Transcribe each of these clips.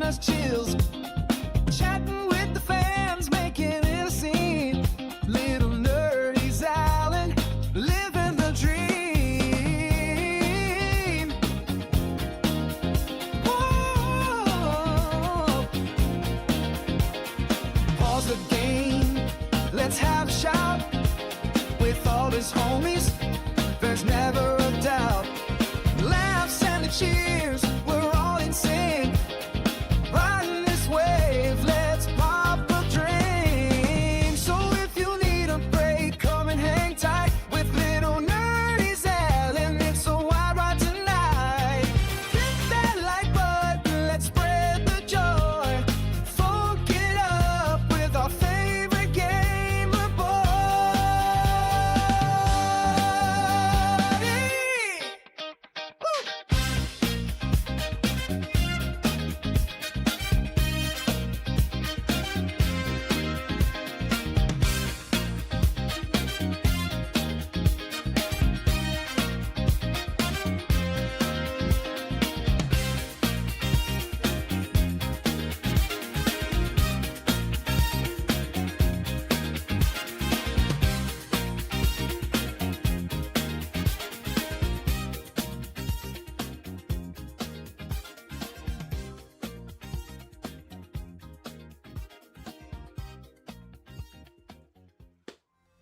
us chills. Chatting with the fans, making it a scene. Little Nerdy Xalen, living the dream. Whoa. Pause the game, let's have a shout. With all his homies, there's never a doubt. Laughs and the cheers, we're all in sync. Riding this wave, let's pop a drink. So if you need a break, come and hang tight with Little Nerdy Xalen. It's a wild ride tonight. Hit that like button, let's spread the joy. Funk it up with our favorite gamer boy.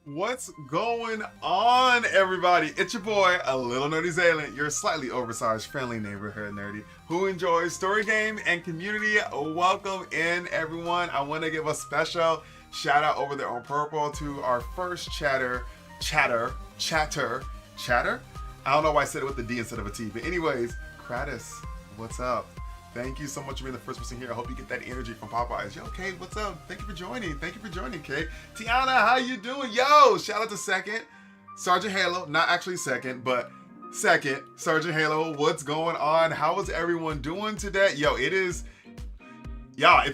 What's going on, everybody? It's your boy, a Little Nerdy Xalen, your slightly oversized, friendly neighborhood nerdy who enjoys story game and community. Welcome in, everyone. I want to give a special shout out over there on Purple to our first chatter. I don't know why I said it with the D instead of a T, but anyways, Kratos, what's up? Thank you so much for being the first person here. I hope you get that energy from Popeyes. Yo, Kate, what's up? Thank you for joining. Thank you for joining, Kate. Tiana, how you doing? Yo, shout out to second. Sergeant Halo, not actually second, but second. Sergeant Halo, what's going on? How is everyone doing today? Yo, it's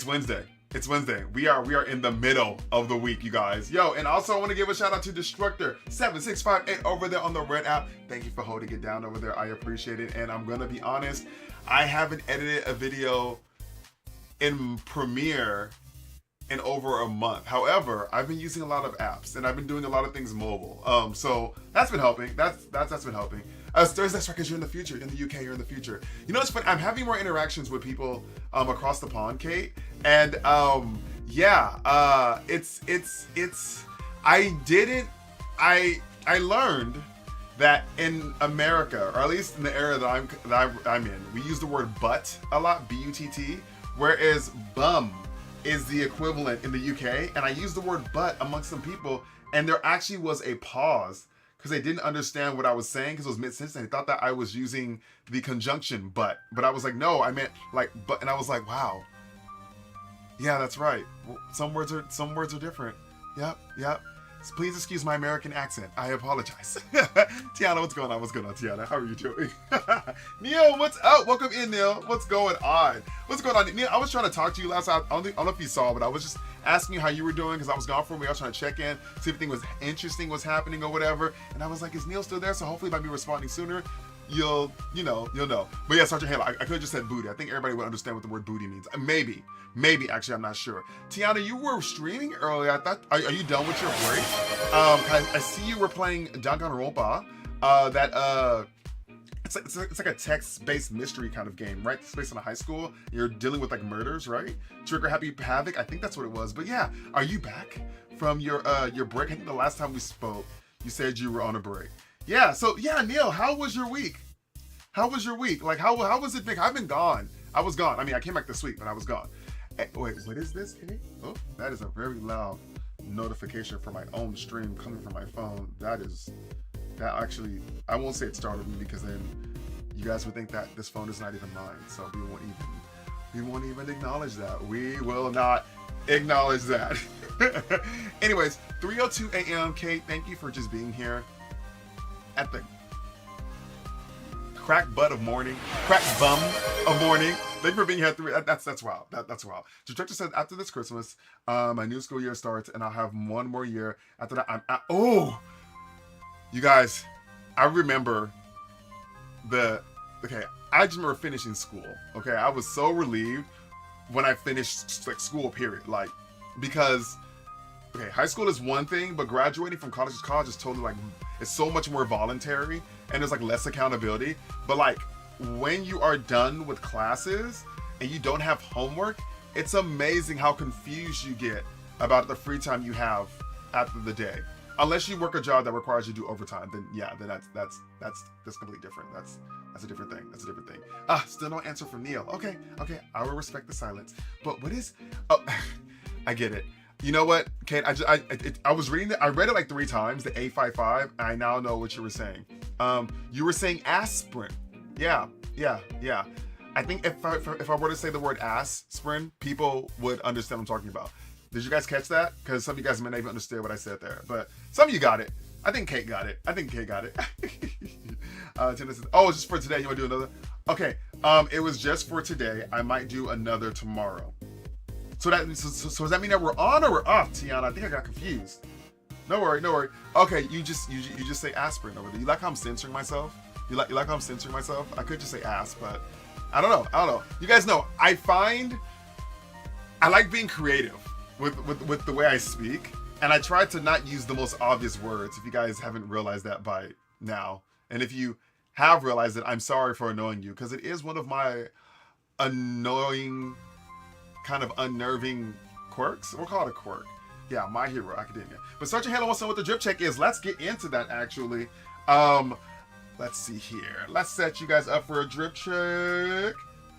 Wednesday. It's Wednesday. We are in the middle of the week, you guys. Yo, and also I want to give a shout out to Destructor7658 over there on the Red app. Thank you for holding it down over there. I appreciate it. And I'm gonna be honest, I haven't edited a video in Premiere in over a month. However, I've been using a lot of apps and I've been doing a lot of things mobile. So that's been helping. That's been helping. That's right, because you're in the future. In the UK, you're in the future. You know what's funny? I'm having more interactions with people across the pond, Kate. And I learned that in America, or at least in the era that I'm in, we use the word butt a lot, B-U-T-T, whereas bum is the equivalent in the UK. And I used the word butt amongst some people, and there actually was a pause because they didn't understand what I was saying because it was mid-sentence, and they thought that I was using the conjunction but I was like, no, I meant like but, and I was like, wow, yeah, that's right. Well, some words are different. Yep. Please excuse my American accent. I apologize. Tiana, what's going on? What's going on, Tiana? How are you doing? Neil, what's up? Welcome in, Neil. What's going on? Neil, I was trying to talk to you last time. I don't know if you saw, but I was just asking you how you were doing because I was gone for a week. I was trying to check in, see if anything was interesting was happening or whatever. And I was like, is Neil still there? So hopefully by me responding sooner, you'll know. But yeah, Sergeant Halo, I could have just said booty. I think everybody would understand what the word booty means. Maybe, actually, I'm not sure. Tiana, you were streaming earlier. I thought, are you done with your break? I see you were playing Danganronpa. It's like a text-based mystery kind of game, right? It's based on a high school. You're dealing with like murders, right? Trigger Happy Havoc, I think that's what it was. But yeah, are you back from your break? I think the last time we spoke, you said you were on a break. Yeah, so yeah, Neil, how was your week? Like, how was it big? I've been gone. I was gone. I mean, I came back this week, but I was gone. Hey, wait, what is this? Oh, that is a very loud notification for my own stream coming from my phone. That actually, I won't say it startled me because then you guys would think that this phone is not even mine. So we won't even acknowledge that. We will not acknowledge that. Anyways, 3:02 a.m. Kate, thank you for just being here at the crack bum of morning. Thank you for being here. That's wild. That's wild. The director said after this Christmas, my new school year starts, and I'll have one more year. After that, you guys, I remember I just remember finishing school. Okay, I was so relieved when I finished like school, period. Like, because okay, high school is one thing, but graduating from college is totally like, it's so much more voluntary and there's like less accountability. But like when you are done with classes and you don't have homework, it's amazing how confused you get about the free time you have after the day. Unless you work a job that requires you to do overtime, then yeah, then that's completely different. That's a different thing. That's a different thing. Still no answer from Neil. Okay, I will respect the silence. But what is? Oh, I get it. You know what, Kate? I was reading it. I read it like 3 times. The A55. I now know what you were saying. You were saying aspirin. Yeah. I think if I were to say the word aspirin, people would understand what I'm talking about. Did you guys catch that? Because some of you guys may not even understand what I said there, but some of you got it. I think Kate got it. Oh, it's just for today. You want to do another? Okay. It was just for today. I might do another tomorrow. So does that mean that we're on or we're off, Tiana? I think I got confused. No worry. Okay, you just say aspirin over there. You like how I'm censoring myself? You like how I'm censoring myself? I could just say ass, but I don't know. You guys know I like being creative with the way I speak, and I try to not use the most obvious words. If you guys haven't realized that by now, and if you have realized it, I'm sorry for annoying you, because it is one of my annoying, kind of unnerving quirks. We'll call it a quirk. Yeah, My Hero Academia. But Sergeant Halo wants to know what the drip check is. Let's get into that actually. Let's see here. Let's set you guys up for a drip check.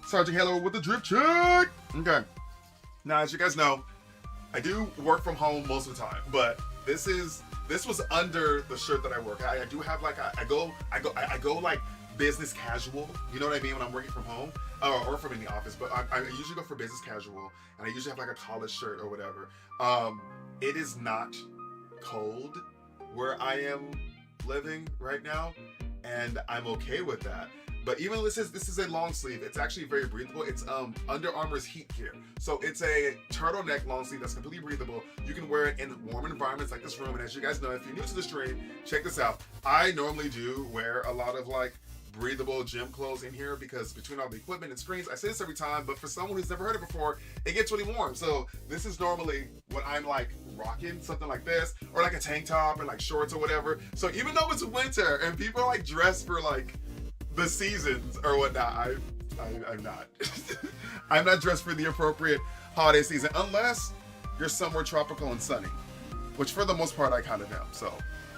Sergeant Halo with the drip check. Okay. Now, as you guys know, I do work from home most of the time, but this was under the shirt that I work. I do have like I go like business casual. You know what I mean, when I'm working from home or from in the office. But I usually go for business casual, and I usually have like a collared shirt or whatever. It is not cold where I am living right now, and I'm okay with that. But even though this is a long sleeve, it's actually very breathable. It's Under Armour's Heat Gear. So it's a turtleneck long sleeve that's completely breathable. You can wear it in warm environments like this room. And as you guys know, if you're new to the stream, check this out. I normally do wear a lot of like breathable gym clothes in here because between all the equipment and screens, I say this every time, but for someone who's never heard it before, it gets really warm. So this is normally what I'm like rocking, something like this, or like a tank top and like shorts or whatever. So even though it's winter and people are like dressed for like the seasons or whatnot, I'm not. I'm not dressed for the appropriate holiday season unless you're somewhere tropical and sunny, which for the most part I kind of am. So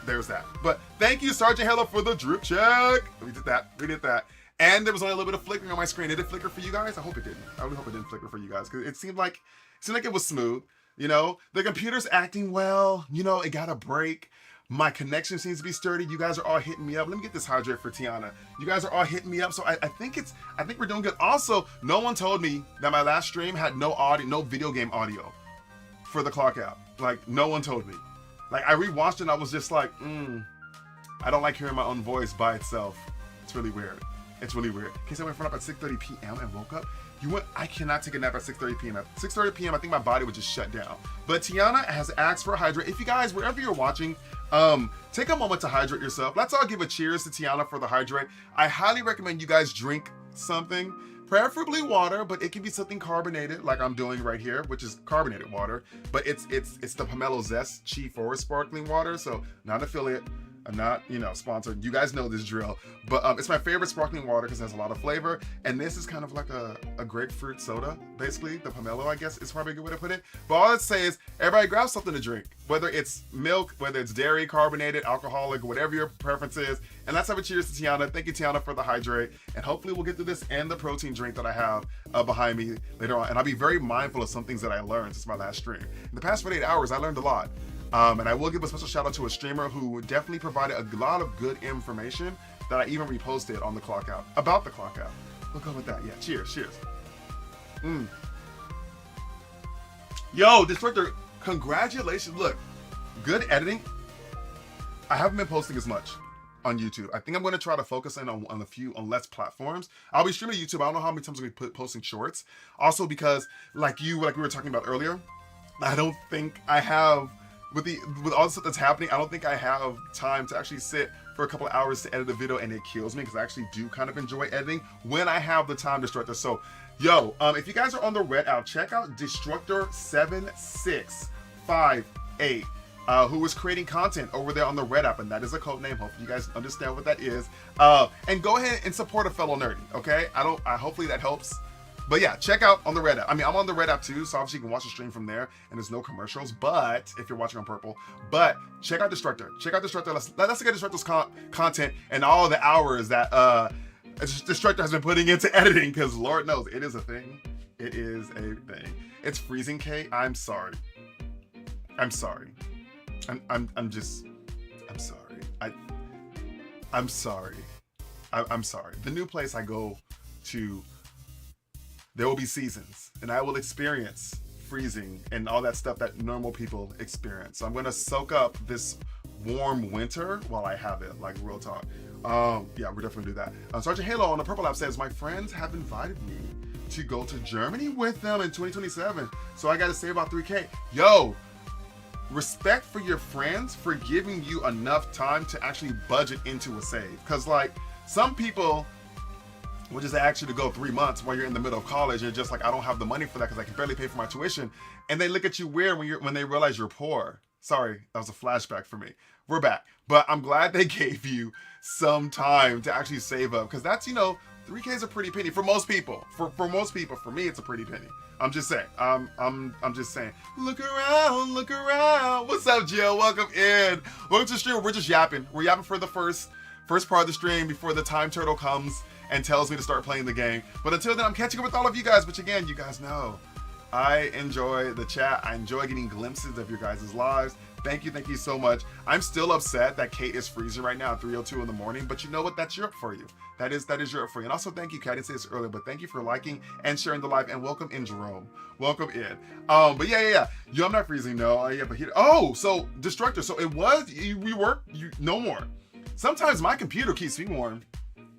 there's that. But thank you, Sergeant Hella, for the drip check. We did that. And there was only a little bit of flickering on my screen. Did it flicker for you guys? I hope it didn't. I really hope it didn't flicker for you guys because it seemed like it was smooth. You know, the computer's acting well. You know, it got a break. My connection seems to be sturdy. You guys are all hitting me up. Let me get this hydrate for Tiana. You guys are all hitting me up. So I think we're doing good. Also, no one told me that my last stream had no audio, no video game audio for the clock out. Like, no one told me. Like, I rewatched it and I was just like, I don't like hearing my own voice by itself. It's really weird. In case I went up at 6:30 p.m. and woke up. I cannot take a nap at 6:30 p.m. At 6:30 p.m., I think my body would just shut down. But Tiana has asked for a hydrate. If you guys, wherever you're watching, take a moment to hydrate yourself. Let's all give a cheers to Tiana for the hydrate. I highly recommend you guys drink something, preferably water, but it can be something carbonated like I'm doing right here, which is carbonated water. But it's the Pomelo Zest Chi Forward sparkling water, so not affiliate. I'm not, sponsored. You guys know this drill. But it's my favorite sparkling water because it has a lot of flavor. And this is kind of like a grapefruit soda, basically. The pomelo, I guess, is probably a good way to put it. But all I'd say is, everybody grab something to drink. Whether it's milk, whether it's dairy, carbonated, alcoholic, whatever your preference is. And let's have a cheers to Tiana. Thank you, Tiana, for the hydrate. And hopefully we'll get through this and the protein drink that I have behind me later on. And I'll be very mindful of some things that I learned since my last stream. In the past 48 hours, I learned a lot. And I will give a special shout out to a streamer who definitely provided a lot of good information that I even reposted on the clock out, about the clock out. We'll go with that. Yeah, cheers. Yo, Destructor, congratulations. Look, good editing. I haven't been posting as much on YouTube. I think I'm going to try to focus in on less platforms. I'll be streaming YouTube. I don't know how many times I'll be posting shorts. Also because, like we were talking about earlier, I don't think I have... With all the stuff that's happening, I don't think I have time to actually sit for a couple of hours to edit a video, and it kills me because I actually do kind of enjoy editing when I have the time, Destructor. So, yo, if you guys are on the Red out, check out Destructor7658, who is creating content over there on the Red app, and that is a code name. Hopefully you guys understand what that is. And go ahead and support a fellow nerdy, okay? Hopefully that helps. But yeah, check out on the Red app. I mean, I'm on the Red app too, so obviously you can watch the stream from there, and there's no commercials. But if you're watching on Purple, but check out Destructor. Check out Destructor. Let's look at Destructor's content and all the hours that Destructor has been putting into editing, because Lord knows it is a thing. It is a thing. It's freezing, Kate. I'm sorry. I'm sorry. I'm sorry. I'm sorry. I'm sorry. The new place I go to, there will be seasons, and I will experience freezing and all that stuff that normal people experience. So I'm gonna soak up this warm winter while I have it, like real talk. Yeah, we're definitely gonna do that. Sergeant Halo on the Purple app says, my friends have invited me to go to Germany with them in 2027. So I gotta save about 3K. Yo, respect for your friends for giving you enough time to actually budget into a save. Cause like some people will just ask you to go 3 months while you're in the middle of college, and you're just like, I don't have the money for that because I can barely pay for my tuition. And they look at you weird when they realize you're poor. Sorry, that was a flashback for me. We're back. But I'm glad they gave you some time to actually save up, because that's, 3K is a pretty penny for most people. For most people, for me, it's a pretty penny. I'm just saying. I'm just saying. Look around, look around. What's up, Jill? Welcome in. Welcome to the stream. We're just yapping. We're yapping for the first part of the stream before the time turtle comes and tells me to start playing the game. But until then, I'm catching up with all of you guys, which again, you guys know, I enjoy the chat. I enjoy getting glimpses of your guys' lives. Thank you so much. I'm still upset that Kate is freezing right now at 3:02 in the morning, but you know what? That's Europe for you. That is Europe for you. And also thank you, Kat. I didn't say this earlier, but thank you for liking and sharing the live, and welcome in, Jerome. Welcome in. But yeah. Yo, I'm not freezing, no. Yeah, but here. Oh, so Destructor. So it was no more. Sometimes my computer keeps me warm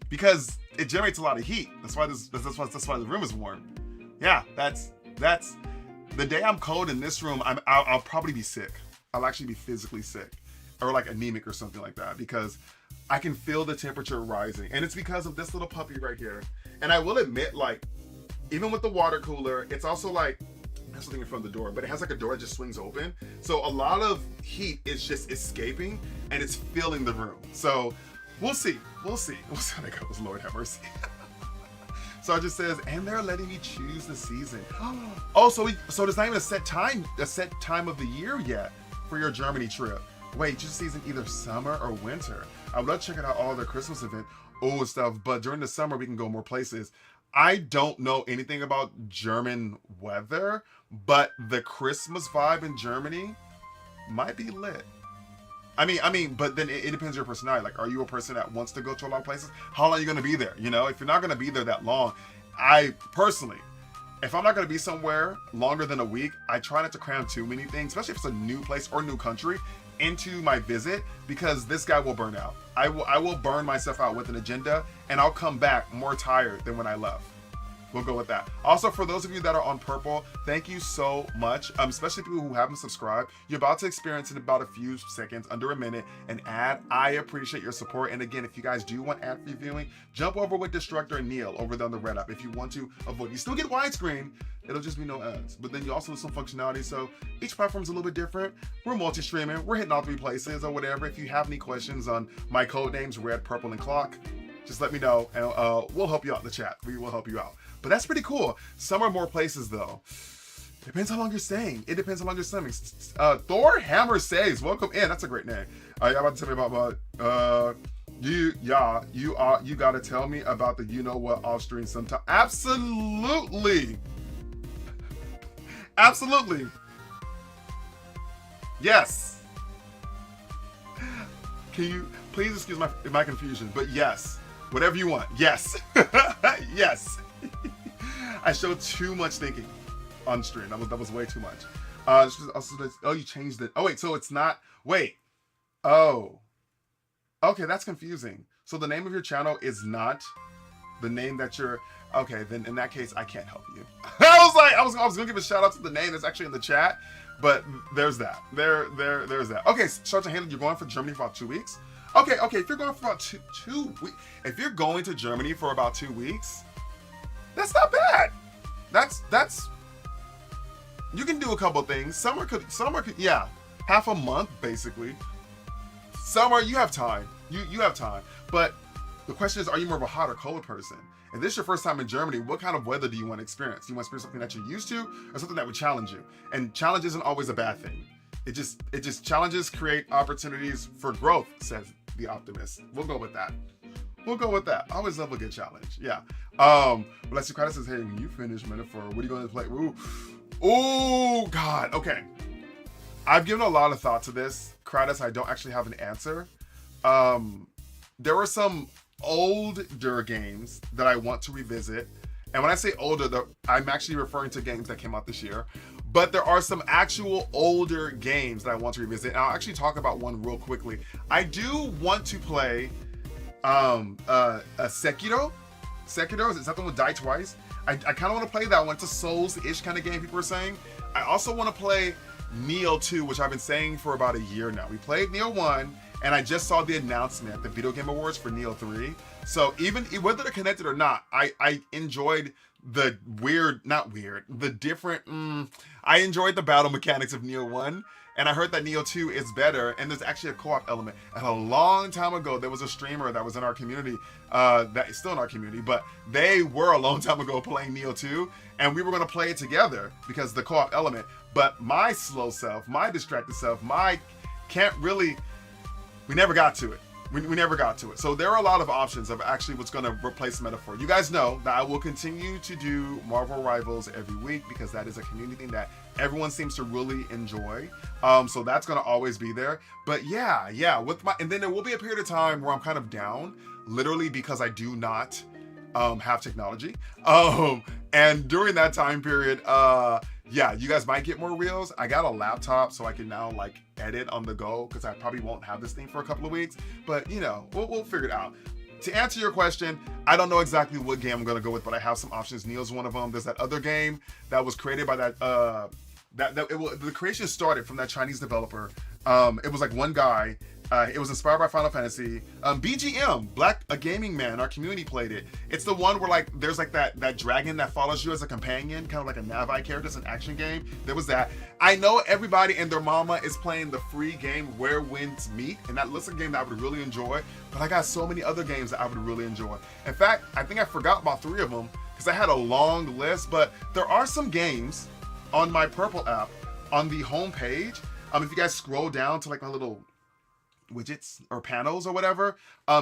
because it generates a lot of heat. That's why the room is warm. Yeah, that's the day I'm cold in this room. I'll probably be sick. I'll actually be physically sick, or like anemic or something like that, because I can feel the temperature rising, and it's because of this little puppy right here. And I will admit, like, even with the water cooler, it's also like, that's something in front of the door, but it has like a door that just swings open. So a lot of heat is just escaping, and it's filling the room. So we'll see how that goes. Lord have mercy. So it just says, and they're letting me choose the season. Oh, so there's not even a set time of the year yet for your Germany trip. Wait, choose season either summer or winter. I would love to check out all the Christmas event stuff, but during the summer we can go more places. I don't know anything about German weather, but the Christmas vibe in Germany might be lit. I mean, but then it depends on your personality. Like, are you a person that wants to go to a lot of places? How long are you going to be there? If you're not going to be there that long, I personally, if I'm not going to be somewhere longer than a week, I try not to cram too many things, especially if it's a new place or new country, into my visit, because this guy will burn out. I will burn myself out with an agenda, and I'll come back more tired than when I left. We'll go with that. Also, for those of you that are on Purple, thank you so much. Especially people who haven't subscribed. You're about to experience in about a few seconds, under a minute, an ad. I appreciate your support. And again, if you guys do want ad-free viewing, jump over with Destructor and Neil over there on the Red app. If you want to avoid, you still get widescreen. It'll just be no ads. But then you also have some functionality. So each platform's a little bit different. We're multi-streaming. We're hitting all 3 places or whatever. If you have any questions on my code names, Red, Purple, and Clock, just let me know, and we'll help you out in the chat. We will help you out. But that's pretty cool. Some are more places though. Depends how long you're staying. It depends how long you're staying. Thor Hammer says, welcome in. That's a great name. Y'all about to tell me about you gotta tell me about the what off stream sometime. Absolutely. Absolutely. Yes. Can you please excuse my confusion? But yes, whatever you want. Yes. Yes. I showed too much thinking on stream. That was way too much. Oh, you changed it. Oh wait, so it's not. Wait. Oh. Okay, that's confusing. So the name of your channel is not the name that you're. Okay, then in that case, I can't help you. I was gonna give a shout out to the name that's actually in the chat, but there's that. There's that. Okay, Sergeant Haley, you're going for Germany for about 2 weeks. Okay, if you're going for about two weeks, if you're going to Germany for about 2 weeks, that's not bad. That's you can do a couple things. Summer could, yeah, half a month basically. Summer, you have time. You have time. But the question is, are you more of a hot or cold person? If this is your first time in Germany, what kind of weather do you want to experience? Do you want to experience something that you're used to, or something that would challenge you? And challenge isn't always a bad thing. It just challenges create opportunities for growth, says the optimist. We'll go with that. I always love a good challenge. Yeah. Bless you, Kratos says, hey, when you finish Metaphor, what are you going to play? Ooh, God. Okay. I've given a lot of thought to this. Kratos, I don't actually have an answer. There were some older games that I want to revisit. And when I say older, I'm actually referring to games that came out this year. But there are some actual older games that I want to revisit. And I'll actually talk about one real quickly. I do want to play a Sekiro. Sekiro, is that the one with Die Twice? I kind of want to play that one. It's a Souls-ish kind of game, people are saying. I also want to play Neo 2, which I've been saying for about a year now. We played Neo 1, and I just saw the announcement at the Video Game Awards for Neo 3. So even whether they're connected or not, I enjoyed the I enjoyed the battle mechanics of Neo 1, and I heard that Neo 2 is better, and there's actually a co-op element. And a long time ago, there was a streamer that was in our community, that is still in our community, but they were a long time ago playing Neo 2, and we were going to play it together because the co-op element. But my slow self, my distracted self, we never got to it. We never got to it. So there are a lot of options of actually what's going to replace Metaphor. You guys know that I will continue to do Marvel Rivals every week because that is a community thing that everyone seems to really enjoy. So that's going to always be there. But yeah, and then there will be a period of time where I'm kind of down, literally because I do not have technology. And during that time period, yeah, you guys might get more reels. I got a laptop, so I can now like edit on the go because I probably won't have this thing for a couple of weeks. But you know, we'll figure it out. To answer your question, I don't know exactly what game I'm gonna go with, but I have some options. Neo's one of them. There's that other game that was created by the creation started from that Chinese developer. It was like one guy. It was inspired by Final Fantasy. BGM, a gaming man, our community played it. It's the one where like there's like that dragon that follows you as a companion, kind of like a Navi character. It's an action game. There was that. I know everybody and their mama is playing the free game Where Winds Meet, and that looks like a game that I would really enjoy. But I got so many other games that I would really enjoy. In fact, I think I forgot about 3 of them because I had a long list. But there are some games on my Purple app on the home page. If you guys scroll down to like my little widgets or panels or whatever,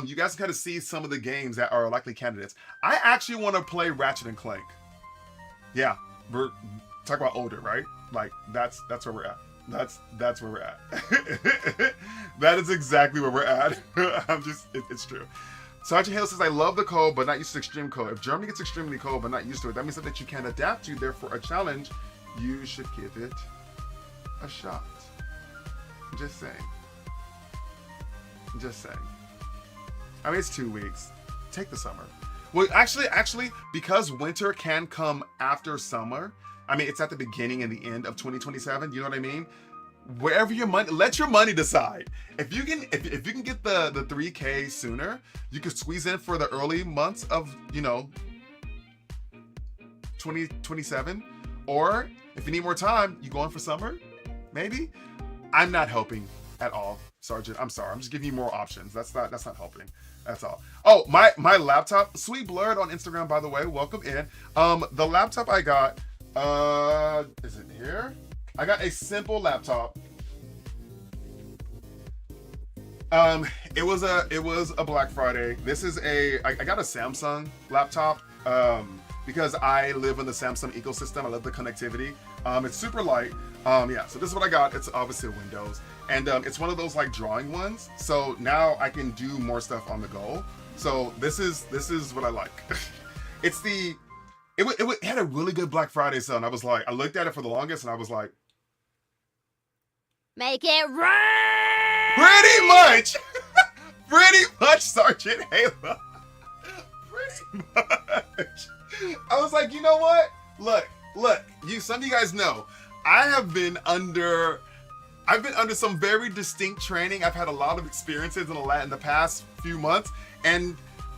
you guys can kind of see some of the games that are likely candidates. I actually want to play Ratchet and Clank. Yeah, we're talking about older, right? Like that's where we're at. That's where we're at. That is exactly where we're at. It's true. Sergeant Hale says, I love the cold, but not used to extreme cold. If Germany gets extremely cold, but not used to it, that means that you can adapt to. Therefore, a challenge, you should give it a shot. Just saying. I mean, it's 2 weeks. Take the summer. Well, actually, because winter can come after summer, I mean, it's at the beginning and the end of 2027. You know what I mean? Wherever your money, let your money decide. If you can get the 3K sooner, you could squeeze in for the early months of 2027. Or if you need more time, you go in for summer, maybe. I'm not helping at all, Sergeant. I'm sorry. I'm just giving you more options. That's not helping. That's all. Oh, my laptop, Sweet Blurred on Instagram, by the way. Welcome in. The laptop I got, is it here? I got a simple laptop. It was a Black Friday. This is I got a Samsung laptop because I live in the Samsung ecosystem. I love the connectivity. It's super light. Yeah, so this is what I got. It's obviously Windows. And it's one of those like drawing ones. So now I can do more stuff on the go. So this is what I like. It had a really good Black Friday sale. And I looked at it for the longest and I was like, make it rain! Pretty much, Sergeant Halo. Pretty much. I was like, you know what? Look, some of you guys know, I have been under I've been under some very distinct training. I've had a lot of experiences in the past few months, and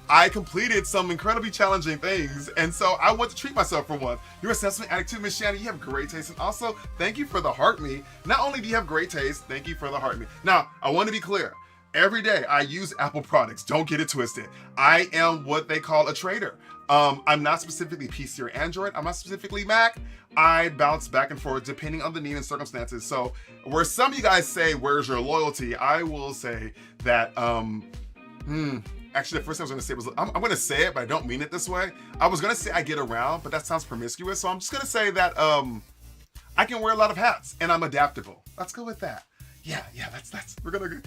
I completed some incredibly challenging things, and so I want to treat myself for one. You're a Sesame addict too, Miss Shannon. You have great taste, and also thank you for the heart me. Not only do you have great taste, thank you for the heart me. Now, I want to be clear. Every day I use Apple products. Don't get it twisted. I am what they call a trader. I'm not specifically PC or Android. I'm not specifically Mac. I bounce back and forth depending on the need and circumstances. So where some of you guys say, where's your loyalty? I will say that, actually the first thing I was gonna say was, I'm gonna say it, but I don't mean it this way. I was gonna say I get around, but that sounds promiscuous. So I'm just gonna say that I can wear a lot of hats and I'm adaptable. Let's go with that. Yeah, we're gonna go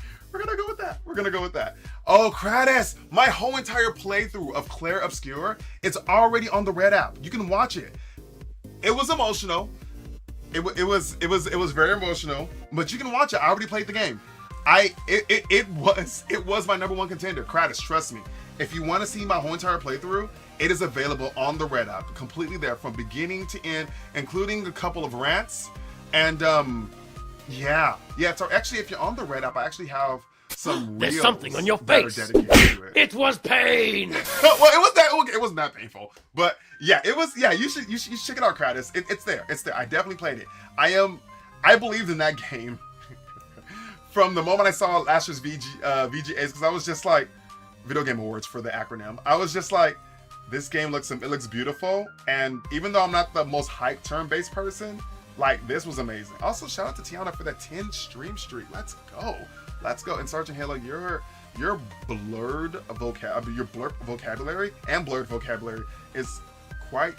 with that. We're gonna go with that. Oh, Kratos, my whole entire playthrough of Claire Obscure, it's already on the Red app. You can watch it. It was emotional. It was very emotional, but you can watch it. I already played the game. It was my #1 contender. Kratos, trust me. If you want to see my whole entire playthrough, it is available on the Red app, completely there from beginning to end, including a couple of rants. And yeah. So actually, if you're on the Red app, I actually have some There's reels something on your that are face. dedicated to it. It was pain. Well, it wasn't that painful, but yeah, it was. Yeah, you should check it out, Kratos. It's there. I definitely played it. I believed in that game from the moment I saw last year's VGAs, because I was just like, Video Game Awards for the acronym. I was just like, this game looks beautiful, and even though I'm not the most hyped turn-based person, like, this was amazing. Also, shout out to Tiana for that 10 stream streak. Let's go. And Sergeant Halo, your blurred vocabulary and blurred vocabulary is quite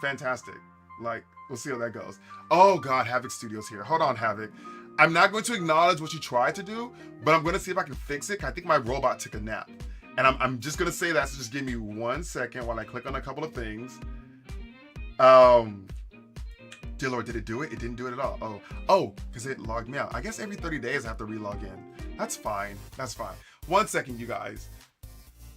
fantastic. Like, we'll see how that goes. Oh God, Havoc Studios here. Hold on, Havoc. I'm not going to acknowledge what you tried to do, but I'm going to see if I can fix it. I think my robot took a nap. And I'm just going to say that, so just give me 1 second while I click on a couple of things. Dear Lord, did it do it? It didn't do it at all. Oh, because it logged me out. I guess every 30 days I have to relog in. That's fine. 1 second, you guys.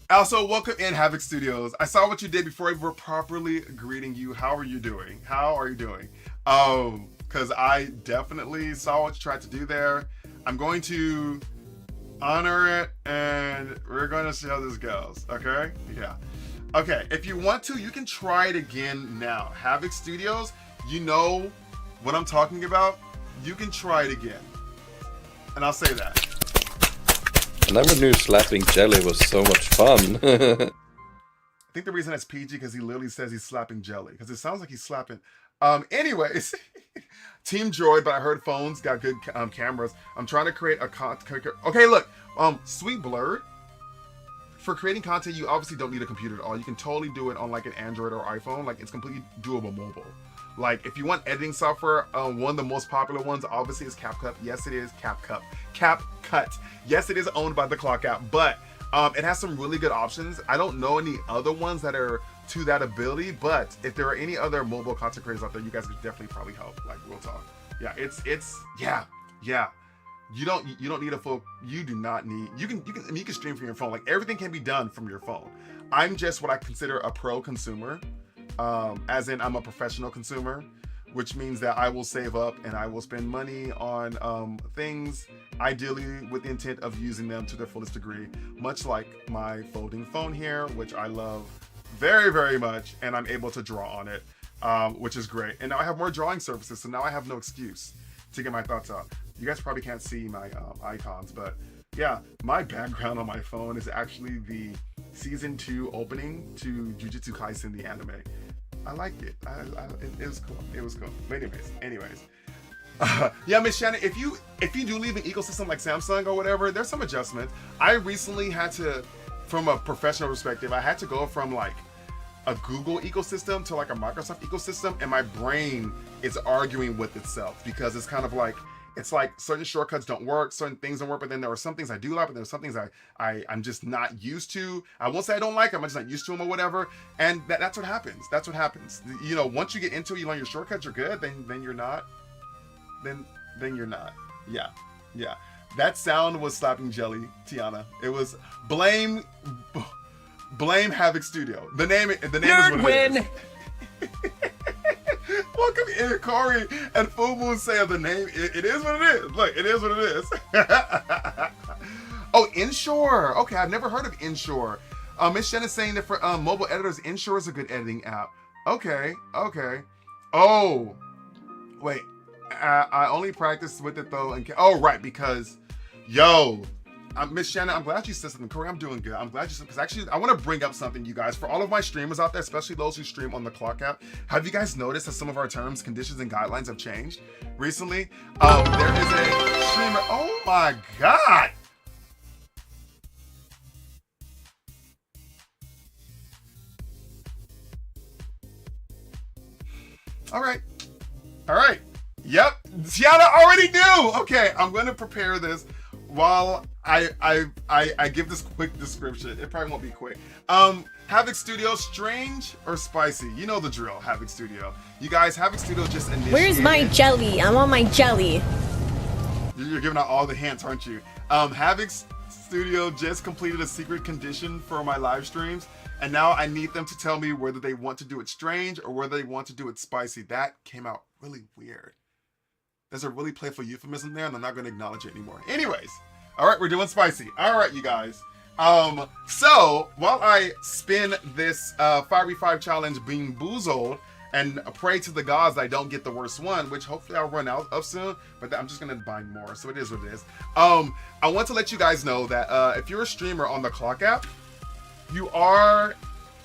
Also, welcome in, Havoc Studios. I saw what you did before we were properly greeting you. How are you doing? Because I definitely saw what you tried to do there. I'm going to honor it, and we're going to see how this goes, okay? Yeah. Okay, if you want to, you can try it again now. Havoc Studios, you know what I'm talking about. You can try it again. And I'll say that. I never knew slapping jelly was so much fun. I think the reason that's PG because he literally says he's slapping jelly. Because it sounds like he's slapping. Anyways, Team Droid, but I heard phones got good cameras. I'm trying to create a okay, look, Sweet Blurred. For creating content, you obviously don't need a computer at all. You can totally do it on like an Android or iPhone. Like, it's completely doable mobile. Like, if you want editing software, one of the most popular ones obviously is CapCut. Yes, it is CapCut. Yes, it is owned by the Clock app, but it has some really good options. I don't know any other ones that are to that ability, but if there are any other mobile content creators out there, you guys could definitely probably help. Like, real talk. Yeah, yeah. You don't need a full. You do not need. You can stream from your phone. Like, everything can be done from your phone. I'm just what I consider a pro consumer, as in I'm a professional consumer, which means that I will save up and I will spend money on things, ideally with the intent of using them to their fullest degree. Much like my folding phone here, which I love very, very much, and I'm able to draw on it, which is great. And now I have more drawing surfaces, so now I have no excuse to get my thoughts out. You guys probably can't see my icons, but yeah, my background on my phone is actually the season 2 opening to Jujutsu Kaisen, the anime. I liked it. It was cool. It was cool. But anyways. Yeah, Miss Shannon, if you do leave an ecosystem like Samsung or whatever, there's some adjustments. I recently had to, from a professional perspective, I had to go from like a Google ecosystem to like a Microsoft ecosystem, and my brain is arguing with itself because it's kind of like, it's like certain shortcuts don't work, certain things don't work, but then there are some things I do like, but there are some things I'm just not used to. I won't say I don't like them, I'm just not used to them or whatever. And that's what happens. That's what happens. You know, once you get into it, you learn your shortcuts, you're good, then you're not. Then you're not. Yeah. That sound was slapping jelly, Tiana. It was blame Havoc Studio. The name is what it is. welcome in Corey and Full Moon say the name. It is what it is. Look, it is what it is. Oh, Inshore. Okay, I've never heard of Inshore. Miss Shen is saying that for mobile editors, Inshore is a good editing app. Okay, okay. Oh, wait. I only practice with it though. Oh, right, because, yo, Miss Shannon, I'm glad you said something. Corey, I'm doing good. I'm glad you said, because actually, I want to bring up something, you guys. For all of my streamers out there, especially those who stream on the Clock app, have you guys noticed that some of our terms, conditions, and guidelines have changed recently? There is a streamer. Oh my God. All right. All right. Yep. Tiana already knew. Okay, I'm going to prepare this while I give this quick description. It probably won't be quick. Havoc Studio, strange or spicy? You know the drill, Havoc Studio. You guys, Havoc Studio just initiated. Where's my jelly? I want my jelly. You're giving out all the hints, aren't you? Havoc Studio just completed a secret condition for my live streams. And now I need them to tell me whether they want to do it strange or whether they want to do it spicy. That came out really weird. There's a really playful euphemism there, and I'm not going to acknowledge it anymore. Anyways, all right, we're doing spicy. All right, you guys. So while I spin this 5v5 challenge being boozled and pray to the gods that I don't get the worst one, which hopefully I'll run out of soon, but I'm just going to bind more. So it is what it is. I want to let you guys know that if you're a streamer on the Clock app, you are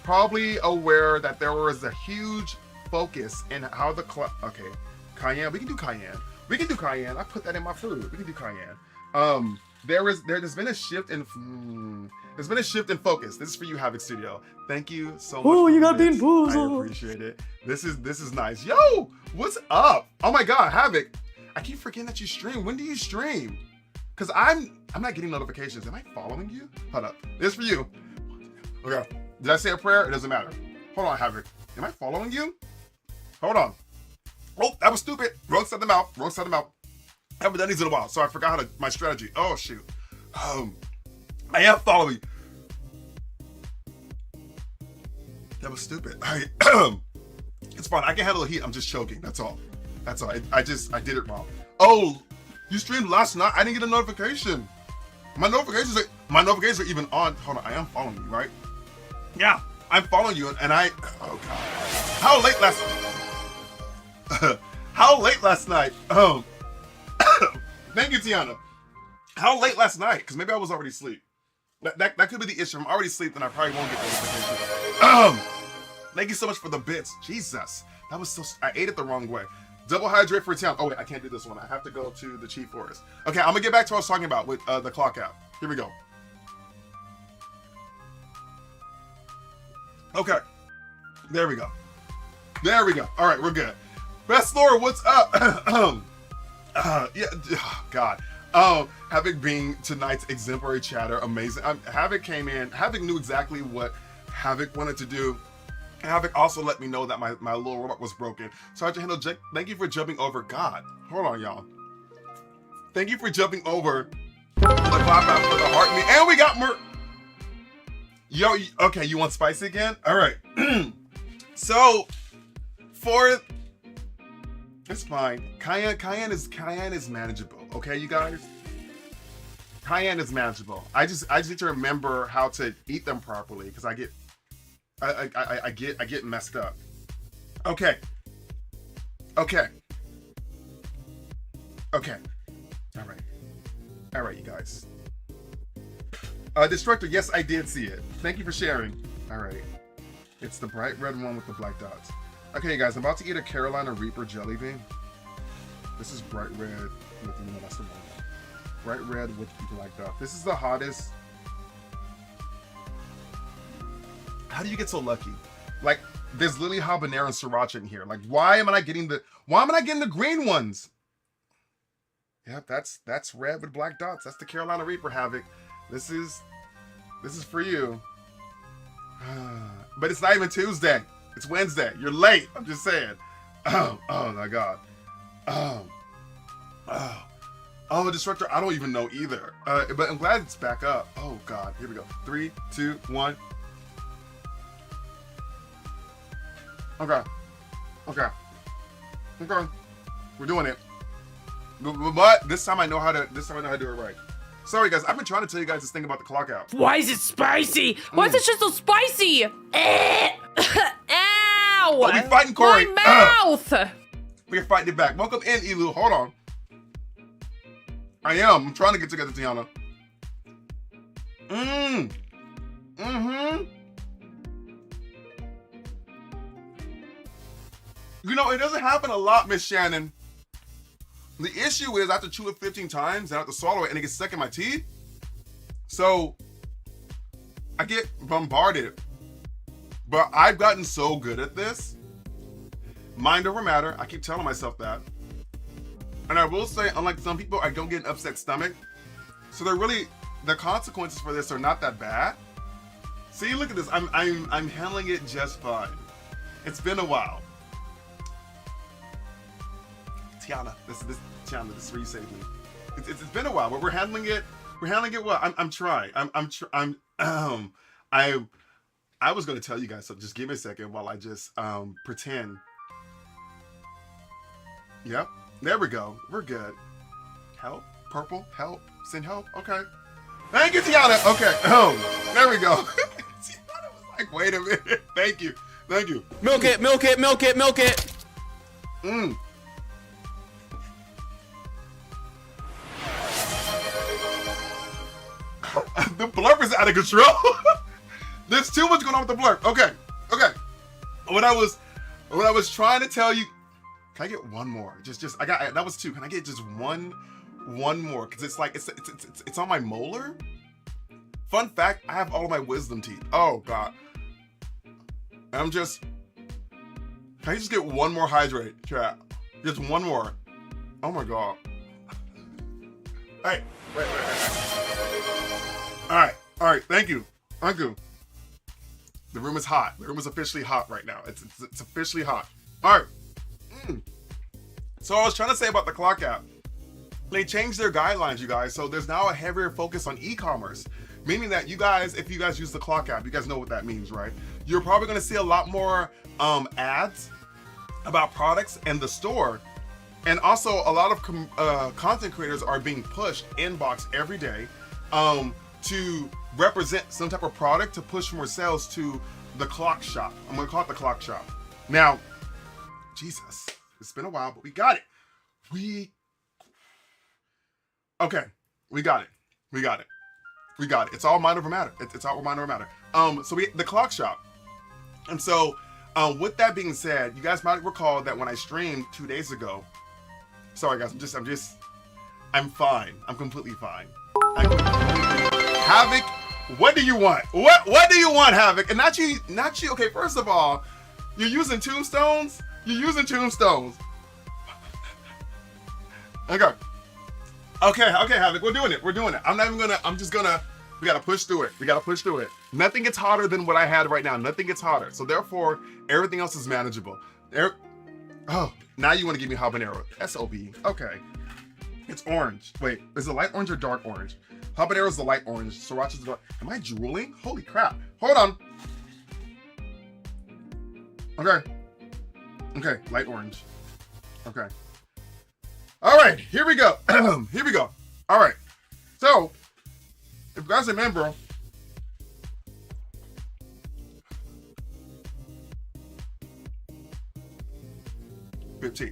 probably aware that there was a huge focus in how the clock. Okay, cayenne. We can do cayenne. We can do cayenne. I put that in my food. We can do cayenne. There's been a shift in. There's been a shift in focus. This is for you, Havoc Studio. Thank you so much. Oh, you got being boozled. I appreciate it. This is nice. Yo, what's up? Oh my God, Havoc. I keep forgetting that you stream. When do you stream? Cause I'm not getting notifications. Am I following you? Hold up. This is for you. Okay, did I say a prayer? It doesn't matter. Hold on, Havoc. Am I following you? Hold on. Oh, that was stupid. Wrong side of the mouth. Wrong side of the mouth. I haven't done these in a while, so I forgot my strategy. Oh, shoot. I am following. That was stupid. It's fine. I can handle the heat. I'm just choking. That's all. That's all. I did it wrong. Oh, you streamed last night? I didn't get a notification. My notifications are even on. Hold on. I am following you, right? Yeah, I'm following you, and oh God. How late last night? Thank you, Tiana. How late last night? Because maybe I was already asleep. That could be the issue. I'm already asleep, then I probably won't get notification. Thank you so much for the bits. Jesus, that was so. I ate it the wrong way. Double hydrate for Tiana. Oh wait, I can't do this one. I have to go to the Chief Forest. Okay, I'm gonna get back to what I was talking about with the Clock app. Here we go. Okay, there we go. There we go. All right, we're good. Best Lord, what's up? Yeah, oh, God. Havoc being tonight's exemplary chatter, amazing. Havoc came in. Havoc knew exactly what Havoc wanted to do. Havoc also let me know that my little robot was broken. Sergeant Handle, thank you for jumping over. God, hold on, y'all. Thank you for jumping over to the clap out for the heart me. And we got Yo, okay, you want spicy again? All right. So, it's fine. Cayenne is manageable. Okay, you guys. Cayenne is manageable. I just need to remember how to eat them properly because I get messed up. Okay. Okay. Okay. All right, you guys. Destructor, yes, I did see it. Thank you for sharing. All right. It's the bright red one with the black dots. Okay, guys, I'm about to eat a Carolina Reaper jelly bean. This is bright red with, that's the one. Bright red with black dots. This is the hottest. How do you get so lucky? Like, there's literally habanero and sriracha in here. Like, why am I not getting the green ones? Yep, that's red with black dots. That's the Carolina Reaper, Havoc. This is for you. But it's not even Tuesday. It's Wednesday. You're late. I'm just saying. Oh my God. Oh, Destructor, I don't even know either. But I'm glad it's back up. Oh God, here we go. 3, 2, 1. Okay. Okay. We're doing it. But this time I know how to do it right. Sorry guys, I've been trying to tell you guys this thing about the clock out. Why is it spicy? Why is it just so spicy? Ow! Oh, we fighting Corey. My mouth! We're fighting it back. Welcome in, Elu. Hold on. I'm trying to get together, Tiana. You know, it doesn't happen a lot, Miss Shannon. The issue is I have to chew it 15 times and I have to swallow it and it gets stuck in my teeth. So I get bombarded. But I've gotten so good at this. Mind over matter. I keep telling myself that. And I will say, unlike some people, I don't get an upset stomach. So the consequences for this are not that bad. See, look at this. I'm handling it just fine. It's been a while. Tiana, this is where you saved me. It's been a while, but we're handling it. We're handling it well. I'm trying. I was going to tell you guys something. Just give me a second while I just pretend. Yep. There we go. We're good. Help. Purple. Help. Send help. Okay. Thank you, Tiana. Okay. There we go. Tiana was like, wait a minute. Thank you. Thank you. Milk it, milk it, milk it, milk it. The blurb is out of control. There's too much going on with the blurb. Okay. What I was trying to tell you. Can I get one more? I got that was two. Can I get just one more? Because it's like it's on my molar. Fun fact: I have all of my wisdom teeth. Oh God. Can I just get one more hydrate, chat? Just one more. Oh my God. Hey, wait. All right. Thank you. The room is hot. The room is officially hot right now. It's officially hot. All right. So I was trying to say about the clock app. They changed their guidelines, you guys. So there's now a heavier focus on e-commerce, meaning that you guys, if you guys use the clock app, you guys know what that means, right? You're probably going to see a lot more ads about products in the store. And also a lot of content creators are being pushed inbox every day to represent some type of product to push more sales to the clock shop. I'm going to call it the clock shop. Now, Jesus, it's been a while, but we got it. We got it. It's all mind over matter. It's all mind over matter. So the clock shop. And so with that being said, you guys might recall that when I streamed 2 days ago, sorry guys, I'm fine. I'm completely fine. Havoc, what do you want? What do you want, Havoc? And not you. Okay, first of all, you're using tombstones. Okay, Havoc, we're doing it. We gotta push through it. Nothing gets hotter than what I had right now. Nothing gets hotter. So therefore, everything else is manageable. Oh, now you want to give me habanero. SOB. Okay. It's orange. Wait, is it light orange or dark orange? Habanero is the light orange. Sriracha's the dark. Am I drooling? Holy crap. Hold on. Okay, light orange. Okay. All right, here we go. All right. So, if you guys remember, okay.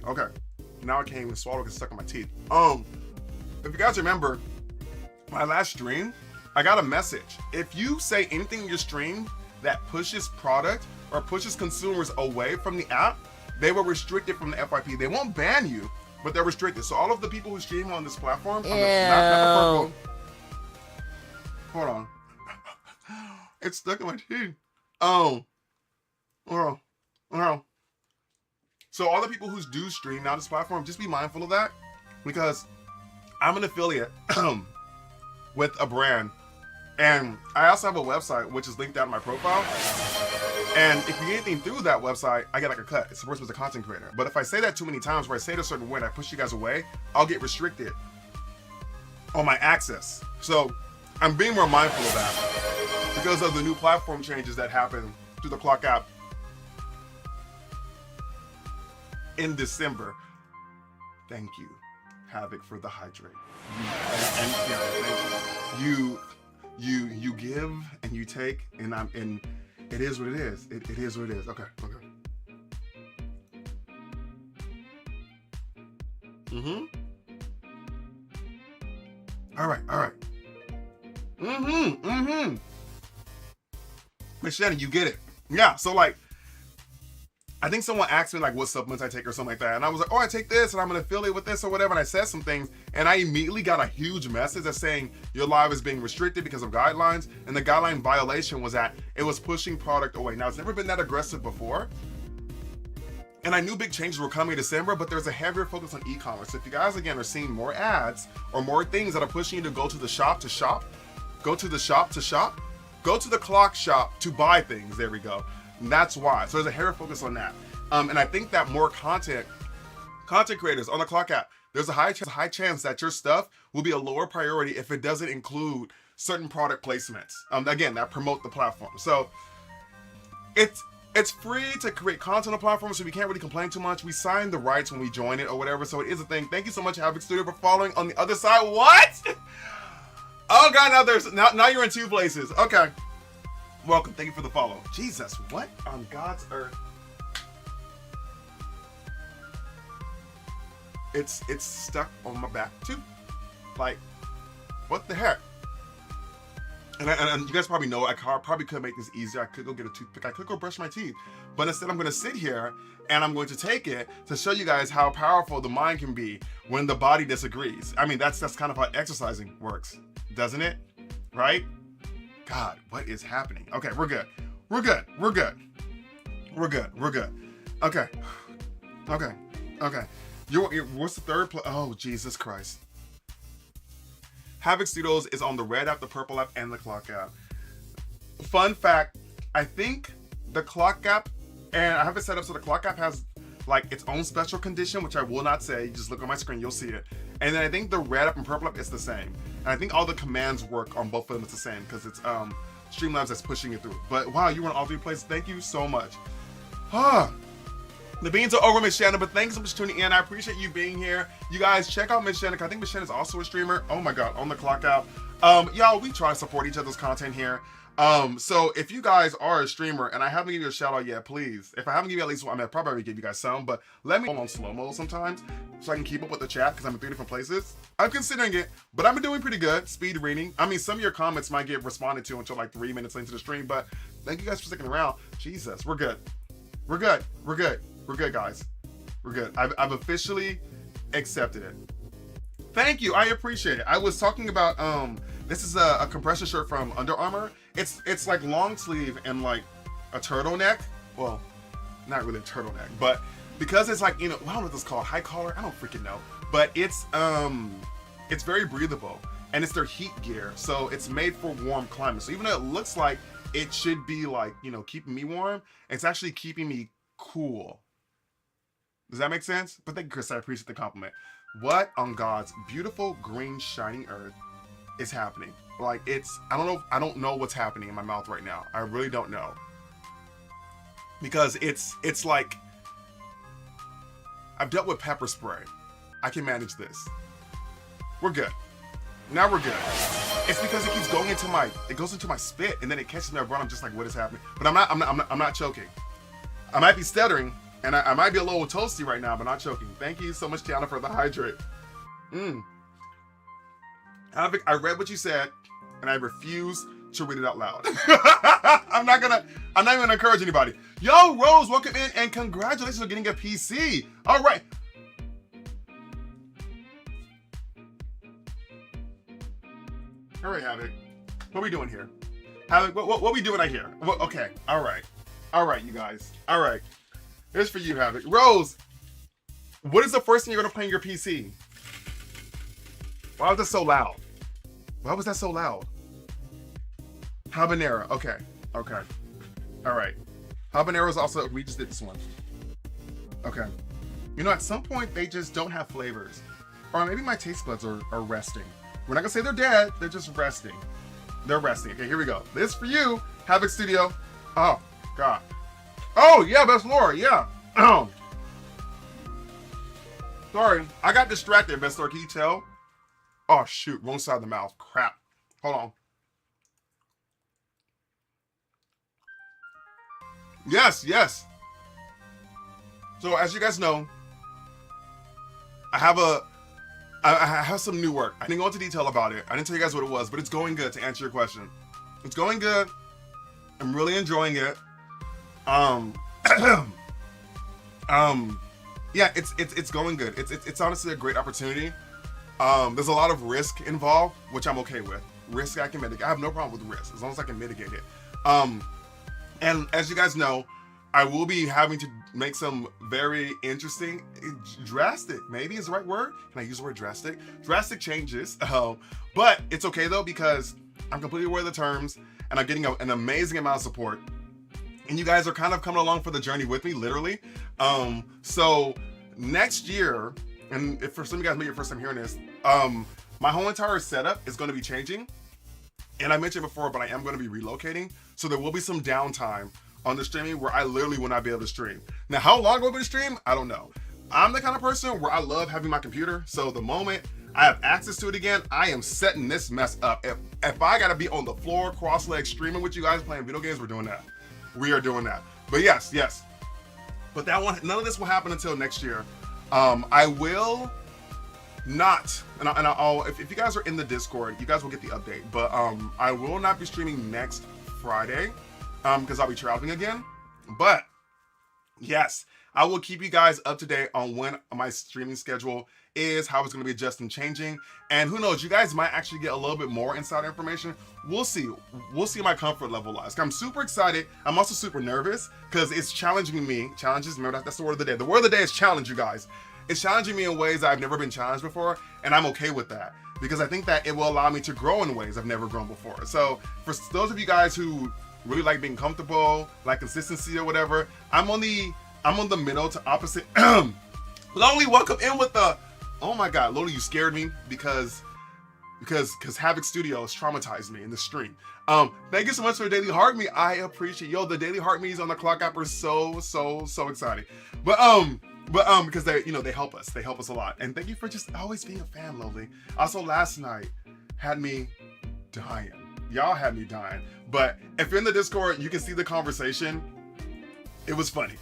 Now I can't even swallow because it's stuck in my teeth. If you guys remember, my last stream, I got a message. If you say anything in your stream that pushes product or pushes consumers away from the app, they were restricted from the FYP. They won't ban you, but they're restricted. So all of the people who stream on this platform, hold on. It's stuck in my teeth. Oh. So all the people who do stream now this platform, just be mindful of that, because I'm an affiliate with a brand, and I also have a website which is linked out in my profile. And if you get anything through that website, I get like a cut. It's supposed to be a content creator. But if I say that too many times, where I say it a certain way and I push you guys away, I'll get restricted on my access. So I'm being more mindful of that because of the new platform changes that happen through the clock app. in December. Thank you, Havoc, for the hydrate. You give and you take, and it is what it is. It is what it is. Okay. All right. Miss Shannon, you get it. Yeah, so like, I think someone asked me like what supplements I take or something like that. And I was like, oh, I take this and I'm gonna affiliate with this or whatever. And I said some things and I immediately got a huge message that's saying your live is being restricted because of guidelines. And the guideline violation was that it was pushing product away. Now, it's never been that aggressive before. And I knew big changes were coming in December, but there's a heavier focus on e-commerce. If you guys, again, are seeing more ads or more things that are pushing you to go to the shop to shop, go to the shop to shop, go to the clock shop to buy things, there we go. And that's why. So there's a heavier focus on that. And I think that more content creators on the clock app, there's a high chance that your stuff will be a lower priority if it doesn't include certain product placements. Again, that promote the platform. So it's free to create content on the platform, so we can't really complain too much. We signed the rights when we join it or whatever, so it is a thing. Thank you so much, Havoc Studio, for following on the other side. What? Oh God, now you're in two places. Okay. Welcome. Thank you for the follow. Jesus, what on God's earth? It's stuck on my back too. Like, what the heck? And you guys probably know I probably could make this easier. I could go get a toothpick. I could go brush my teeth. But instead, I'm going to sit here and I'm going to take it to show you guys how powerful the mind can be when the body disagrees. I mean, that's kind of how exercising works, doesn't it? Right? God, what is happening? Okay, we're good. Okay. What's the third place? Oh, Jesus Christ. Havoc Studios is on the red app, the purple app, and the clock app. Fun fact, I think the clock app, and I have it set up so the clock app has like its own special condition, which I will not say. You just look on my screen, you'll see it. And then I think the red app and purple app is the same. And I think all the commands work on both of them. It's the same because it's Streamlabs that's pushing it through. But wow, you were in all three places. Thank you so much. The beans are over, Miss Shannon, but thanks so much for tuning in. I appreciate you being here. You guys, check out Miss Shannon. I think Miss Shannon is also a streamer. Oh my God, on the clock out. Y'all, we try to support each other's content here. So if you guys are a streamer and I haven't given you a shout out yet, please, if I haven't given you at least one, I mean, I'll probably give you guys some, but let me on slow-mo sometimes so I can keep up with the chat because I'm in 3 different places. I'm considering it, but I've been doing pretty good. Speed reading. I mean, some of your comments might get responded to until like 3 minutes into the stream, but thank you guys for sticking around. Jesus, we're good. We're good, guys. We're good. I've officially accepted it. Thank you. I appreciate it. I was talking about this is a compression shirt from Under Armour. It's like long sleeve and like a turtleneck. Well, not really a turtleneck, but because it's like, you know, I don't know what this is called, high collar. I don't freaking know. But it's very breathable and it's their heat gear, so it's made for warm climates. So even though it looks like it should be like, you know, keeping me warm, it's actually keeping me cool. Does that make sense? But thank you, Chris. I appreciate the compliment. What on God's beautiful green shining earth is happening? Like, it's, I don't know what's happening in my mouth right now. I really don't know. Because it's like, I've dealt with pepper spray. I can manage this. We're good. Now we're good. It's because it keeps going into it goes into my spit and then it catches my breath. I'm just like, what is happening? But I'm not choking. I might be stuttering and I might be a little toasty right now, but not choking. Thank you so much, Tiana, for the hydrate. I read what you said and I refuse to read it out loud. I'm not even gonna encourage anybody. Yo, Rose, welcome in and congratulations on getting a PC. All right. All right, Havoc. What are we doing here? Havoc, what are we doing out here? Okay, all right, you guys. All right, here's for you, Havoc. Rose, what is the first thing you're gonna play on your PC? Why was that so loud? Why was that so loud? Habanero. Okay. All right. Habanero is also, we just did this one. Okay. You know, at some point they just don't have flavors, or maybe my taste buds are resting. We're not gonna say they're dead, they're just resting. They're resting. Okay, here we go. This for you, Havoc Studio. Oh, God. Oh, yeah, that's Laura, yeah. Sorry, I got distracted, Investor. Can you tell? Oh, shoot. Wrong side of the mouth. Crap. Hold on. Yes, yes. So, as you guys know, I have some new work. I didn't go into detail about it. I didn't tell you guys what it was, but it's going good, to answer your question. It's going good. I'm really enjoying it. Yeah, it's going good. It's honestly a great opportunity. There's a lot of risk involved, which I'm okay with. Risk I can mitigate. I have no problem with risk as long as I can mitigate it. And as you guys know, I will be having to make some very interesting, drastic, maybe is the right word. Can I use the word drastic? Drastic changes. But it's okay though, because I'm completely aware of the terms and I'm getting an amazing amount of support. And you guys are kind of coming along for the journey with me, literally. So next year, and if for some of you guys maybe your first time hearing this, my whole entire setup is going to be changing. And I mentioned before, but I am going to be relocating. So there will be some downtime on the streaming where I literally will not be able to stream. Now, how long will I be able to stream? I don't know. I'm the kind of person where I love having my computer. So the moment I have access to it again, I am setting this mess up. If I got to be on the floor, cross-legged, streaming with you guys playing video games, we're doing that. We are doing that. But yes. But none of this will happen until next year. I will not, and I'll if you guys are in the Discord, you guys will get the update. But I will not be streaming next Friday because I'll be traveling again. But yes, I will keep you guys up to date on when my streaming schedule is, how it's going to be adjusting, changing, and who knows, you guys might actually get a little bit more insider information. We'll see my comfort level lies. I'm super excited. I'm also super nervous because it's challenging me. Challenges, remember that's the word of the day. The word of the day is challenge, you guys. It's challenging me in ways I've never been challenged before, and I'm okay with that because I think that it will allow me to grow in ways I've never grown before. So for those of you guys who really like being comfortable, like consistency or whatever, I'm on the middle to opposite. Lonely, welcome in with the, oh my God, Lola, you scared me because Havoc Studios traumatized me in the stream. Thank you so much for the daily heart me. I appreciate the daily heart me's on the clock app are so exciting. But because they help us. They help us a lot. And thank you for just always being a fan, Lovely. Also, last night had me dying. Y'all had me dying. But if you're in the Discord, you can see the conversation. It was funny.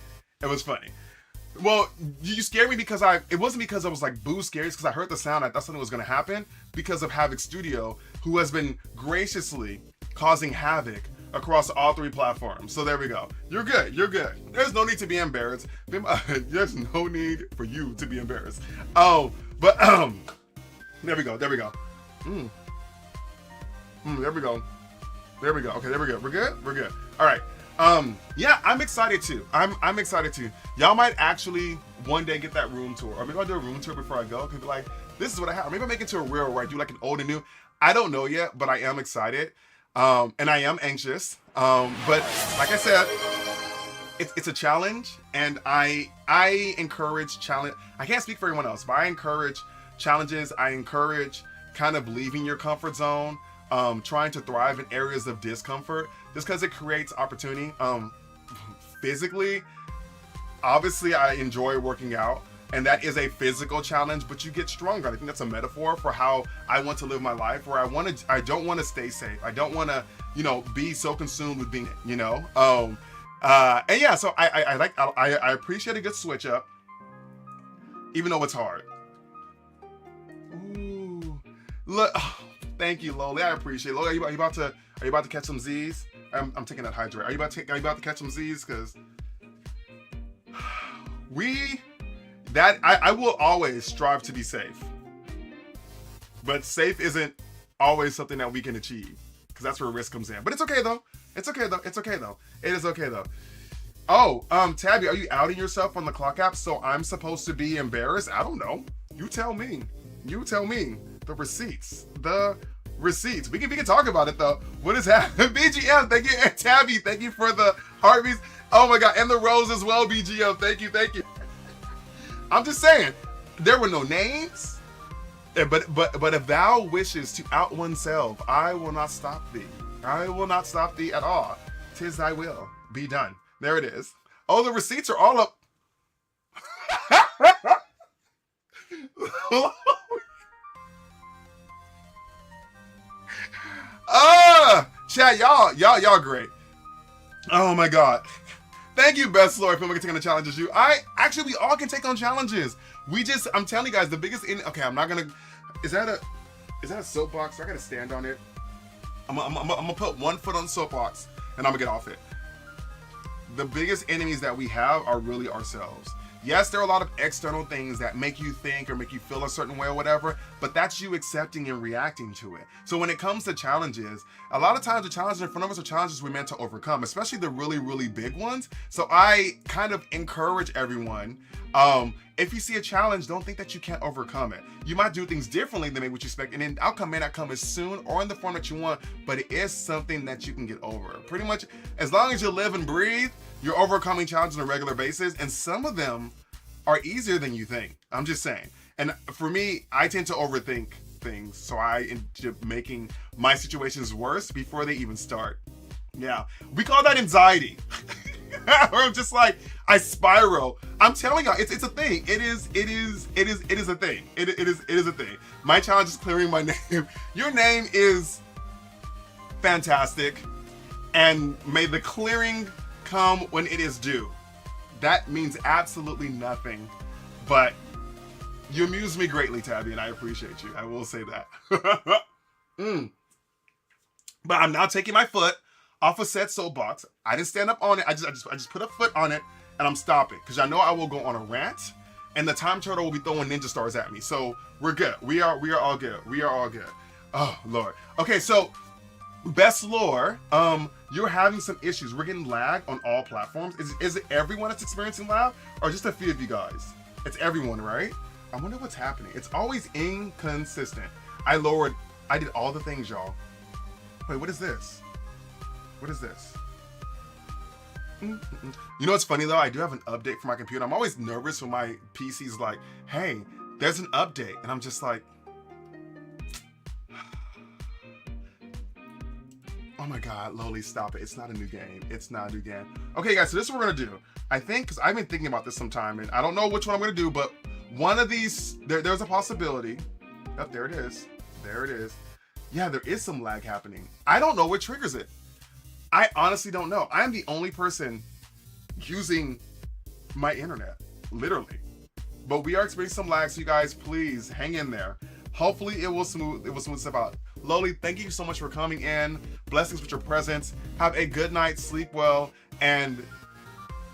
Well, you scared me because it wasn't because I was like boo scared, it's because I heard the sound. I thought something was going to happen because of Havoc Studio, who has been graciously causing havoc across all 3 platforms. So there we go. You're good. There's no need to be embarrassed. There's no need for you to be embarrassed. Oh, but there we go. There we go. There we go. Okay, there we go. We're good. All right. Yeah, I'm excited too. I'm excited too. Y'all might actually one day get that room tour, or maybe I'll do a room tour before I go. Could be like, this is what I have. Or maybe I'll make it to a real where I do like an old and new. I don't know yet, but I am excited. And I am anxious. But like I said, it's a challenge, and I encourage challenge. I can't speak for everyone else, but I encourage challenges. I encourage kind of leaving your comfort zone, trying to thrive in areas of discomfort, just because it creates opportunity. Physically, obviously, I enjoy working out, and that is a physical challenge, but you get stronger. I think that's a metaphor for how I want to live my life, where I don't want to stay safe. I don't want to, be so consumed with being, and yeah, so I appreciate a good switch up, even though it's hard. Ooh, look, oh, thank you, Loli. I appreciate it. Loli, are you about to catch some Z's? I'm taking that hydrate. Are you about to catch some Z's? Because I will always strive to be safe, but safe isn't always something that we can achieve, because that's where risk comes in. But it's okay though. It is okay though. Oh, Tabby, are you outing yourself on the clock app? So I'm supposed to be embarrassed? I don't know. You tell me. The receipts. We can talk about it though. What is happening? BGM, thank you. And Tabby, thank you for the heartbeats. Oh my God, and the rose as well, BGM. Thank you. I'm just saying, there were no names. But if thou wishes to out oneself, I will not stop thee. I will not stop thee at all. 'Tis thy will. Be done. There it is. Oh, the receipts are all up. Chat, y'all great. Oh my god. Thank you, Best Lord, for taking on the challenges. We all can take on challenges. I'm telling you guys, the biggest okay, I'm not gonna, is that a soapbox? I gotta stand on it. I'm gonna put one foot on the soapbox and I'm gonna get off it. The biggest enemies that we have are really ourselves. Yes, there are a lot of external things that make you think or make you feel a certain way or whatever, but that's you accepting and reacting to it. So when it comes to challenges, a lot of times the challenges in front of us are challenges we're meant to overcome, especially the really, really big ones. So I kind of encourage everyone, if you see a challenge, don't think that you can't overcome it. You might do things differently than maybe what you expect, and the outcome may not come as soon or in the form that you want, but it is something that you can get over. Pretty much, as long as you live and breathe, you're overcoming challenges on a regular basis, and some of them are easier than you think. I'm just saying. And for me, I tend to overthink things, so I end up making my situations worse before they even start. Yeah, we call that anxiety. Or I'm just like, I spiral. I'm telling y'all, it's a thing. It is a thing. It is a thing. My challenge is clearing my name. Your name is fantastic, and may the clearing come when it is due. That means absolutely nothing, but you amuse me greatly, Tabby, and I appreciate you. I will say that. But I'm now taking my foot off a said soapbox. I didn't stand up on it. I just put a foot on it, and I'm stopping because I know I will go on a rant, and the time turtle will be throwing ninja stars at me. So we're good. We are all good. We are all good. Oh Lord. Okay, so Best Lore, you're having some issues. We're getting lag on all platforms. Is it everyone that's experiencing lag, or just a few of you guys? It's everyone, right? I wonder what's happening. It's always inconsistent. I did all the things, y'all. Wait, what is this? What is this? You know what's funny though? I do have an update for my computer. I'm always nervous when my PC's like, hey, there's an update. And I'm just like, oh my God, Loli, stop it. It's not a new game. It's not a new game. Okay, guys, so this is what we're gonna do. I think, because I've been thinking about this some time, and I don't know which one I'm gonna do, but one of these, there's a possibility. Oh, there it is. There it is. Yeah, there is some lag happening. I don't know what triggers it. I honestly don't know. I'm the only person using my internet, literally. But we are experiencing some lag, so you guys, please hang in there. Hopefully it will smooth stuff out. Loli, thank you so much for coming in. Blessings with your presence. Have a good night, sleep well, and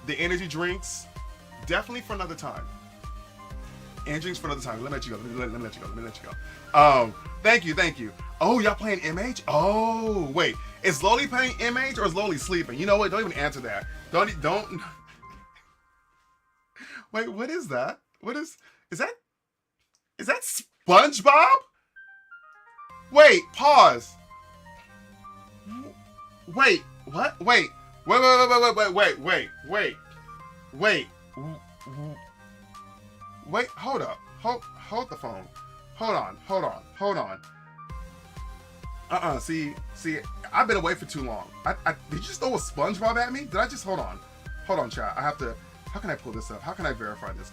the energy drinks, definitely for another time. Energy drinks for another time. Let me let you go. Let me let you go. Thank you. Oh, y'all playing MH? Oh, wait. Is Loli playing MH or is Loli sleeping? You know what? Don't even answer that. Don't. Wait, what is that? Is that SpongeBob? Wait, pause. Wait, what? Wait, hold up. Hold the phone. Hold on. See, I've been away for too long. Did you just throw a SpongeBob at me? Did I just, hold on, chat. I have to, how can I pull this up? How can I verify this?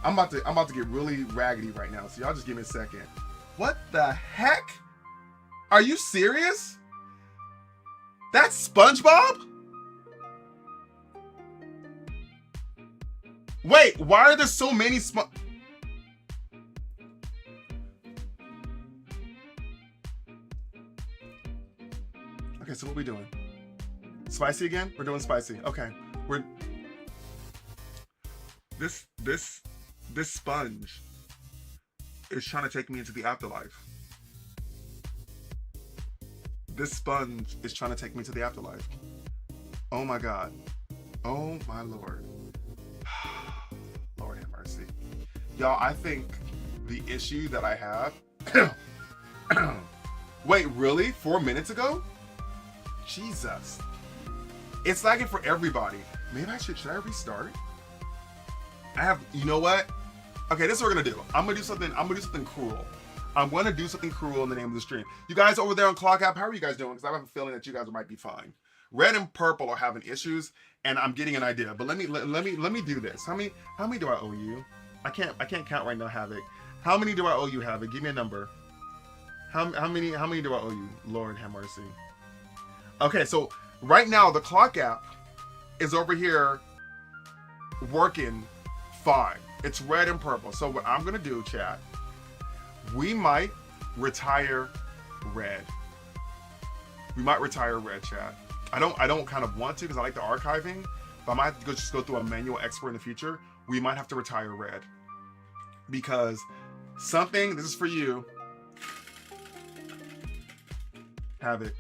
I'm about to get really raggedy right now, so y'all just give me a second. What the heck? Are you serious? That's SpongeBob? Wait, why are there so many Okay, so what are we doing? Spicy again? We're doing spicy. Okay. This sponge is trying to take me into the afterlife. This sponge is trying to take me to the afterlife. Oh my God. Oh my Lord. Lord have mercy. Y'all, I think the issue that I have... Wait, really? 4 minutes ago? Jesus. It's lagging for everybody. Maybe should I restart? You know what? Okay, this is what we're gonna do. I'm gonna do something cruel. I'm gonna do something cruel in the name of the stream. You guys over there on Clock App, how are you guys doing? Because I have a feeling that you guys might be fine. Red and purple are having issues, and I'm getting an idea. But let me do this. How many do I owe you? I can't count right now, Havoc. How many do I owe you, Have it? Give me a number. How many do I owe you? Lord have mercy. Okay, so right now the clock app is over here working fine. It's red and purple. So what I'm gonna do, chat, we might retire red. We might retire red, chat. I don't kind of want to because I like the archiving, but I might have to just go through a manual export in the future. We might have to retire red because something, this is for you, Have it.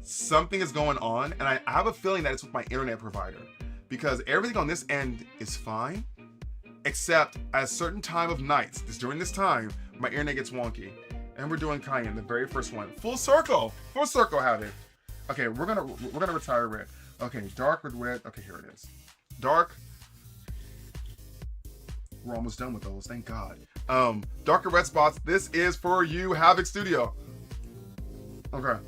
Something is going on, and I have a feeling that it's with my internet provider because everything on this end is fine, except at a certain time of nights, during this time, my internet gets wonky. And we're doing Cayenne, the very first one. Full circle, Have it. Okay, we're gonna retire red. Okay, dark with red. Okay, here it is. Dark. We're almost done with those, thank God. Darker red spots. This is for you, Havoc Studio. Okay.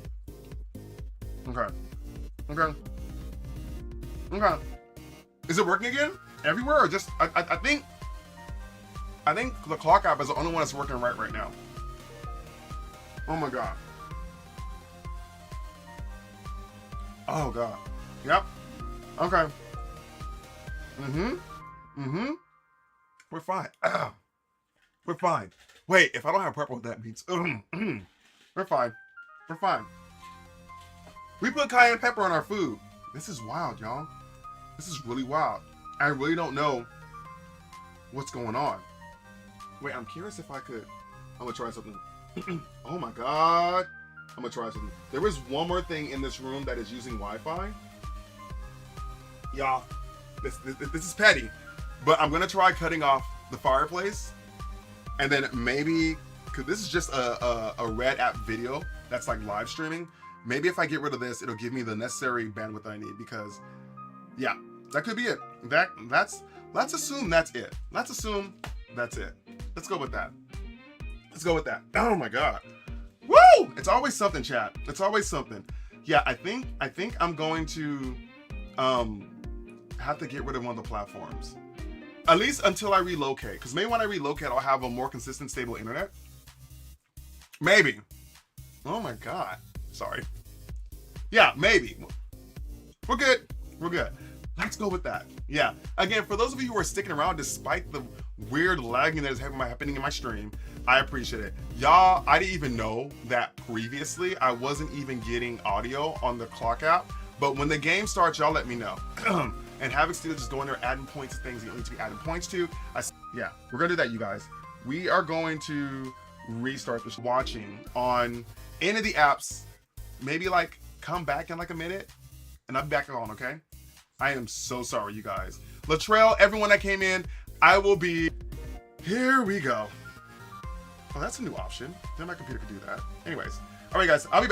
Is it working again? Everywhere or just I think the clock app is the only one that's working right now. Oh my God. Oh God. Yep. Okay. We're fine. We're fine. Wait, if I don't have purple, that means we're fine. We're fine. We put cayenne pepper on our food. This is wild, y'all. This is really wild. I really don't know what's going on. Wait, I'm curious if I could. I'm gonna try something. Oh my God. I'm gonna try something. There is one more thing in this room that is using Wi-Fi. Y'all, this is petty, but I'm gonna try cutting off the fireplace, and then maybe, cause this is just a red app video that's like live streaming. Maybe if I get rid of this, it'll give me the necessary bandwidth I need because, yeah, that could be it. Let's assume that's it. Let's assume that's it. Let's go with that. Let's go with that. Oh my God. Woo! It's always something, chat. It's always something. Yeah, I think I'm going to have to get rid of one of the platforms. At least until I relocate. Because maybe when I relocate, I'll have a more consistent, stable internet. Maybe. Oh my God. Sorry. Yeah, maybe. We're good. We're good. Let's go with that. Yeah. Again, for those of you who are sticking around despite the weird lagging that is happening in my stream, I appreciate it. Y'all, I didn't even know that previously I wasn't even getting audio on the clock app. But when the game starts, y'all let me know. And Havoc Studio just going there adding points to things you don't need to be adding points to. Yeah, we're gonna do that, you guys. We are going to restart this watching on any of the apps. Maybe like come back in like a minute and I'll be back on, okay? I am so sorry, you guys. Latrell, everyone that came in, I will be, here we go. Oh, that's a new option. Then my computer could do that. Anyways, all right, guys, I'll be back.